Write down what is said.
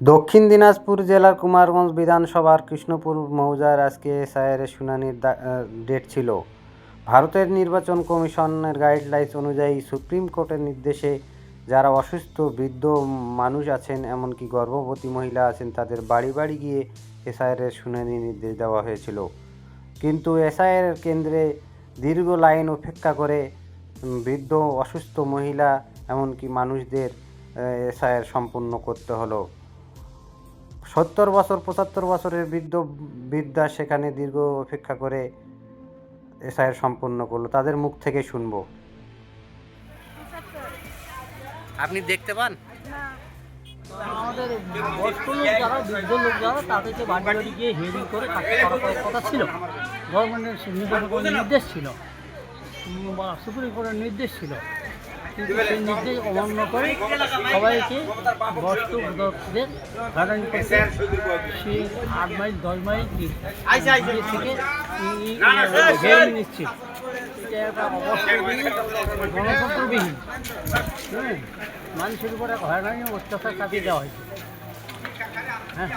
দক্ষিণ দিনাজপুর জেলার কুমারগঞ্জ বিধানসভার কৃষ্ণপুর মৌজার আজকে এসআইআরের শুনানির ডেট ছিল। ভারতের নির্বাচন কমিশনের গাইডলাইন্স অনুযায়ী সুপ্রিম কোর্টের নির্দেশে যারা অসুস্থ বৃদ্ধ মানুষ আছেন, এমনকি গর্ভবতী মহিলা আছেন, তাদের বাড়ি বাড়ি গিয়ে এসআইআরের শুনানির নির্দেশ দেওয়া হয়েছিল। কিন্তু এসআইআর কেন্দ্রে দীর্ঘ লাইন উপেক্ষা করে বৃদ্ধ অসুস্থ মহিলা এমনকি মানুষদের এসআইআর সম্পূর্ণ করতে হলো। 70 বছর 75 বছরের বৃদ্ধা সেখানে দীর্ঘ অপেক্ষা করে এসআইআর সম্পন্ন করলো। তাদের মুখ থেকে শুনবো। আপনি দেখতে পান? আমাদের বয়স্ক লোক যারা বৃদ্ধ লোক যারা তাদেরকে বাড়ি বাড়ি গিয়ে হিয়ারিং করে কাজটা করার কথা ছিল। গভর্নমেন্টের নির্দেশ ছিল, সুপ্রিম কোর্টের নির্দেশ ছিল, কিন্তু সেই নির্দেশ অমান্য করে সবাইকে বয়স্ক লোকদের হয়রানি করতে সে 8 মাইল 10 মাইল থেকে হিয়ারিং নিচ্ছে। এটা একটা গণতন্ত্রবিহীন, মানুষের উপরে হয়রানি অত্যাচার চাপিয়ে দেওয়া হয়েছে। হ্যাঁ।